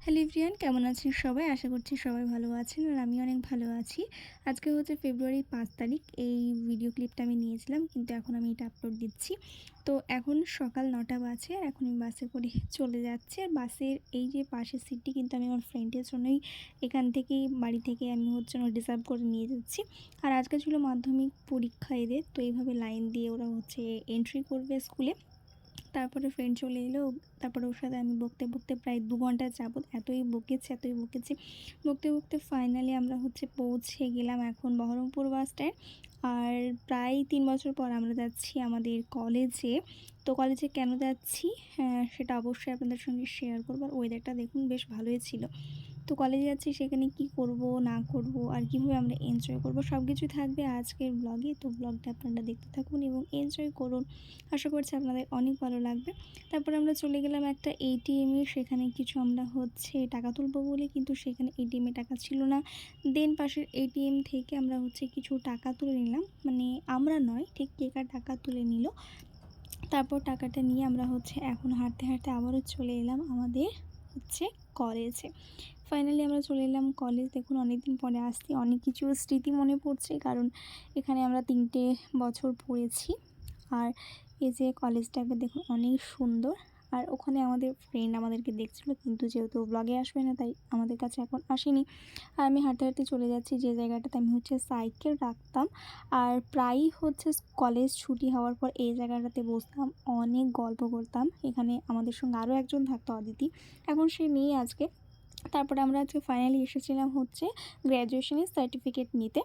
Hello everyone, কেমন আছেন সবাই? আশা করছি সবাই ভালো আছেন আর আমি অনেক ভালো আছি। আজকে হচ্ছে ফেব্রুয়ারি ৫ তারিখ। এই ভিডিও ক্লিপটা আমি নিয়েছিলাম, কিন্তু এখন আমি এটা আপলোড দিচ্ছি। তো এখন সকাল ৯টা বাজে আর এখন আমি বাসে করে চলে যাচ্ছি। আর বাসের এই যে পাশের সিটটি কিন্তু আমি আমার ফ্রেন্ডের জন্যই এখান থেকেই বাড়ি থেকে আমি হচ্ছে রিজার্ভ করে নিয়ে যাচ্ছি। আর আজকে ছিল মাধ্যমিক পরীক্ষা এদের, তো এইভাবে লাইন দিয়ে ওরা হচ্ছে এন্ট্রি করবে স্কুলে। তারপরে ফ্রেন্ড চলে এলো। তারপরে ওর সাথে আমি বকতে প্রায় ২ ঘন্টা যাবত এতই বকেছি। বকতে ফাইনালি আমরা হচ্ছে পৌঁছে গেলাম এখন বহরমপুর বাস স্ট্যান্ড। আর প্রায় ৩ বছর পর আমরা যাচ্ছি আমাদের কলেজে। তো কলেজে কেন যাচ্ছি সেটা অবশ্যই আপনাদের সঙ্গে শেয়ার করব। আর ওয়েদারটা দেখুন বেশ ভালোই ছিল। তো কলেজে যাচ্ছি, সেখানে কি করব না করব আর কীভাবে আমরা এনজয় করব সব কিছুই থাকবে আজকের ব্লগে। তো ব্লগটা আপনারা দেখতে থাকুন এবং এনজয় করুন। আশা করছি আপনাদের অনেক ভালো লাগবে। তারপর আমরা চলে গেলাম একটা এটিএমে, সেখানে কিছু আমরা হচ্ছে টাকা তুলবো বলে, কিন্তু সেখানে এটিএমে টাকা ছিল না। দেন পাশের এটিএম থেকে আমরা হচ্ছে কিছু টাকা তুলে নিলাম, মানে আমরা নয়, ঠিক কে কার টাকা তুলে নিল। তারপর টাকাটা নিয়ে আমরা হচ্ছে এখন হাঁটতে আবারও চলে এলাম আমাদের হচ্ছে কলেজে। ফাইনালি আমরা চলে এলাম কলেজ। দেখুন অনেকদিন পরে আসছি, অনেক কিছু স্মৃতি মনে পড়ছে, কারণ এখানে আমরা ৩টে বছর পড়েছি। আর এই যে কলেজটা একবার দেখুন অনেক সুন্দর। আর ওখানে আমাদের ফ্রেন্ড আমাদেরকে দেখছিল, কিন্তু যেহেতু ব্লগে আসবে না তাই আমাদের কাছে এখন আসেনি। আর আমি হাঁটতে চলে যাচ্ছি যে জায়গাটাতে আমি হচ্ছে সাইকেল রাখতাম। আর প্রায়ই হচ্ছে কলেজ ছুটি হওয়ার পর এই জায়গাটাতে বসতাম, অনেক গল্প করতাম। এখানে আমাদের সঙ্গে আরও একজন থাকতো, অদিতি। এখন সে নেই আজকে। তারপরে আমরা আজকে ফাইনালি এসেছিলাম হচ্ছে গ্র্যাজুয়েশনের সার্টিফিকেট নিতে।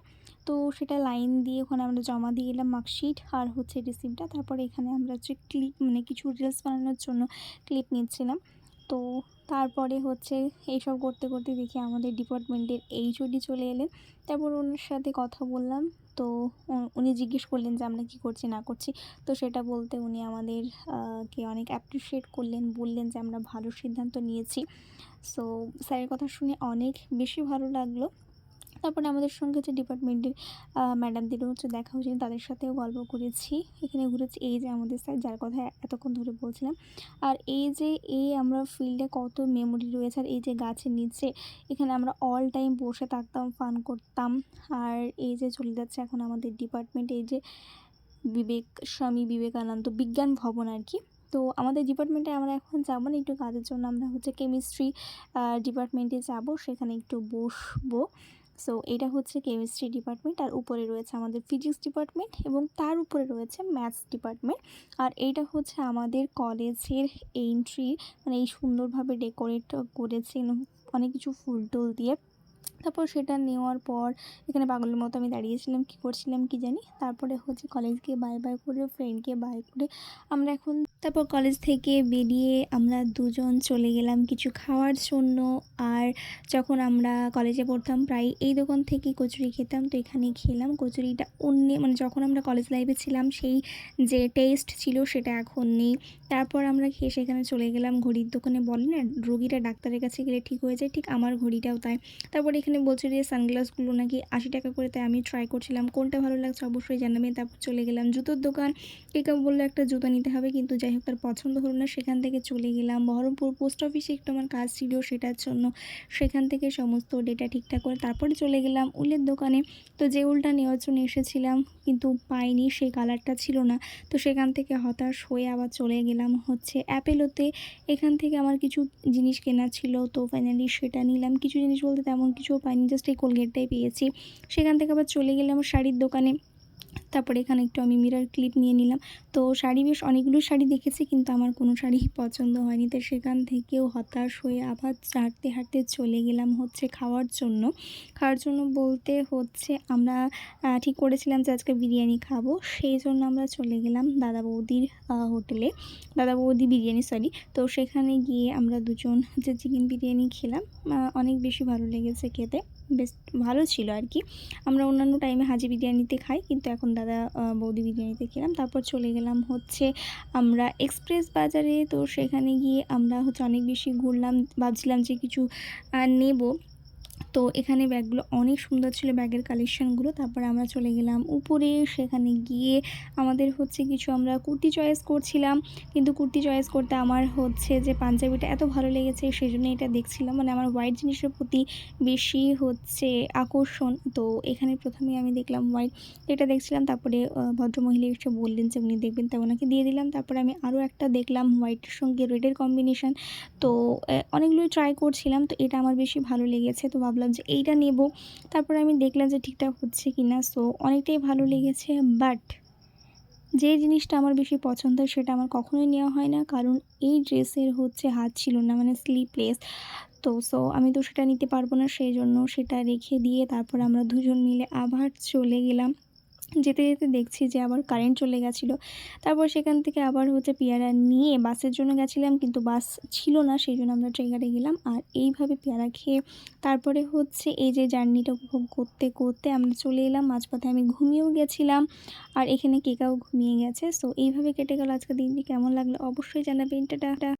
তো সেটা লাইন দিয়ে ওখানে আমরা জমা দিয়ে এলাম মার্কশিট আর হচ্ছে রিসিপ্টটা। তারপরে এখানে আমরা হচ্ছে ক্লিপ, মানে কিছু রিলস বানানোর জন্য ক্লিপ নিচ্ছিলাম। তো তারপরে হচ্ছে এইসব করতে দেখি আমাদের ডিপার্টমেন্টের এইচওডি চলে এলেন। তারপর ওনার সাথে কথা বললাম। তো উনি জিজ্ঞেস করলেন যে আমরা কী করছি না করছি। তো সেটা বলতে উনি আমাদের কে অনেক অ্যাপ্রিসিয়েট করলেন, বললেন যে আমরা ভালো সিদ্ধান্ত নিয়েছি। সো স্যারের কথা শুনে অনেক বেশি ভালো লাগলো। তারপরে আমাদের সঙ্গে যে ডিপার্টমেন্টের ম্যাডামদেরও হচ্ছে দেখা হয়েছিল, তাদের সাথেও গল্প করেছি, এখানে ঘুরেছি। এই যে আমাদের স্যার, যার কথা এতক্ষণ ধরে বলছিলাম। আর এই যে আমরা ফিল্ডে কত মেমোরি রয়েছে। আর এই যে গাছের নিচে এখানে আমরা অল টাইম বসে থাকতাম, ফান করতাম। আর এই যে চলে যাচ্ছে এখন আমাদের ডিপার্টমেন্ট, এই যে স্বামী বিবেকানন্দ বিজ্ঞান ভবন আর কি। তো আমাদের ডিপার্টমেন্টে আমরা এখন যাবো না, একটু কাজের জন্য আমরা হচ্ছে কেমিস্ট্রি ডিপার্টমেন্টে যাব, সেখানে একটু বসবো। সো এটা হচ্ছে কেমিস্ট্রি ডিপার্টমেন্ট, আর উপরে রয়েছে আমাদের ফিজিক্স ডিপার্টমেন্ট এবং তার উপরে রয়েছে ম্যাথস ডিপার্টমেন্ট। আর এইটা হচ্ছে আমাদের কলেজের এন্ট্রি, মানে এই সুন্দরভাবে ডেকোরেট করেছে অনেক কিছু ফুল টুল দিয়ে। তারপর সেটা নেওয়ার পর এখানে পাগলের মতো আমি দাঁড়িয়েছিলাম, কী করছিলাম কি জানি। তারপরে হচ্ছে কলেজকে বাই করে, ফ্রেন্ডকে বাই করে আমরা এখন তারপর কলেজ থেকে বেরিয়ে আমরা দুজন চলে গেলাম কিছু খাওয়ার জন্য। আর যখন আমরা কলেজে পড়তাম প্রায় এই দোকান থেকে কচুরি খেতাম, তো এখানে খেলাম কচুরিটা। মানে যখন আমরা কলেজ লাইফে ছিলাম সেই যে টেস্ট ছিল সেটা এখন নেই। তারপর আমরা খেয়ে সেখানে চলে গেলাম ঘড়ির দোকানে। বলে না রোগীরা ডাক্তারের কাছে গেলে ঠিক হয়ে যায়, ঠিক আমার ঘড়িটাও তাই। তারপর এখানে বলছে যে সানগ্লাসগুলো নাকি ৮০ টাকা করে, তাই আমি ট্রাই করছিলাম, কোনটা ভালো লাগছে অবশ্যই জানাবেন। তারপর চলে গেলাম জুতোর দোকান। কেউ বললো একটা জুতো নিতে হবে, কিন্তু যাই হোক তার পছন্দ হলো না। সেখান থেকে চলে গেলাম বহরমপুর পোস্ট অফিসে, একটু আমার কাজ ছিল সেটার জন্য। সেখান থেকে সমস্ত ডেটা ঠিকঠাক করে তারপরে চলে গেলাম উলের দোকানে। তো যে উলটা নেওয়ার জন্য এসেছিলাম কিন্তু পাইনি, সেই কালারটা ছিল না। তো সেখান থেকে হতাশ হয়ে আবার চলে গেলাম হচ্ছে অ্যাপেলোতে। এখান থেকে আমার কিছু জিনিস কেনা ছিল, তো ফাইনালি সেটা নিলাম। কিছু জিনিস বলতে তেমন কিছুও পাইনি, জাস্ট এই কোলগেটটাই পেয়েছি। সেখান থেকে আবার চলে গেলাম শাড়ির দোকানে। তারপরে এখানে একটু আমি মিরর ক্লিপ নিয়ে নিলাম। তো শাড়ি বেশ অনেকগুলো শাড়ি দেখেছি, কিন্তু আমার কোনো শাড়ি পছন্দ হয়নি। তো সেখান থেকেও হতাশ হয়ে আবার হাঁটতে চলে গেলাম হচ্ছে খাওয়ার জন্য বলতে হচ্ছে আমরা ঠিক করেছিলাম যে আজকে বিরিয়ানি খাবো, সেই জন্য আমরা চলে গেলাম দাদা বৌদির হোটেলে, দাদা বৌদি বিরিয়ানি সরি। তো সেখানে গিয়ে আমরা দুজন যে চিকেন বিরিয়ানি খেলাম, অনেক বেশি ভালো লেগেছে খেতে, বেশ ভালো ছিল আর কি। আমরা অন্যান্য টাইমে হাজি বিরিয়ানিতে খাই, কিন্তু এখন দাদা বৌদি বিরিয়ানিতে খেলাম। তারপর চলে গেলাম হচ্ছে আমরা এক্সপ্রেস বাজারে। তো সেখানে গিয়ে আমরা হচ্ছে অনেক বেশি ঘুরলাম, ভাবছিলাম যে কিছু নেব। তো এখানে ব্যাগগুলো অনেক সুন্দর ছিল, ব্যাগের কালেকশানগুলো। তারপরে আমরা চলে গেলাম উপরে। সেখানে গিয়ে আমাদের হচ্ছে কিছু আমরা কুর্তি চয়েস করছিলাম, কিন্তু কুর্তি চয়েস করতে আমার হচ্ছে যে পাঞ্জাবিটা এত ভালো লেগেছে সেজন্য এটা দেখছিলাম। মানে আমার হোয়াইট জিনিসের প্রতি বেশি হচ্ছে আকর্ষণ। তো এখানে প্রথমেই আমি দেখলাম হোয়াইট, এটা দেখছিলাম। তারপরে ভদ্রমহিলা এসে বললেন যে উনি দেখবেন, তাই ওনাকে দিয়ে দিলাম। তারপরে আমি আরও একটা দেখলাম হোয়াইটের সঙ্গে রেডের কম্বিনেশান। তো অনেকগুলোই ট্রাই করছিলাম, তো এটা আমার বেশি ভালো লেগেছে, তো ভাবলাম যে এইটা নেব। তারপরে আমি দেখলাম যে ঠিকঠাক হচ্ছে কি না, সো অনেকটাই ভালো লেগেছে। বাট যে জিনিসটা আমার বেশি পছন্দের সেটা আমার কখনোই নেওয়া হয় না, কারণ এই ড্রেসের হচ্ছে হাত ছিল না, মানে স্লিভলেস। তো আমি তো সেটা নিতে পারবো না, সেই জন্য সেটা রেখে দিয়ে তারপর আমরা দুজন মিলে আবার চলে গেলাম। যেতে যেতে দেখছি যে আবার কারেন্ট চলে গেছিলো। তারপর সেখান থেকে আবার হচ্ছে পেয়ারা নিয়ে বাসের জন্য গেছিলাম, কিন্তু বাস ছিল না, সেই জন্য আমরা ট্রেকারে গেলাম। আর এইভাবে পেয়ারা খেয়ে তারপরে হচ্ছে এই যে জার্নিটা উপভোগ করতে করতে আমরা চলে এলাম। মাঝপথে আমি ঘুমিয়েও গেছিলাম, আর এখানে কেকাও ঘুমিয়ে গেছে। সো এইভাবে কেটে গেল আজকের দিনটি। কেমন লাগলো অবশ্যই জানাবেন। টাটা।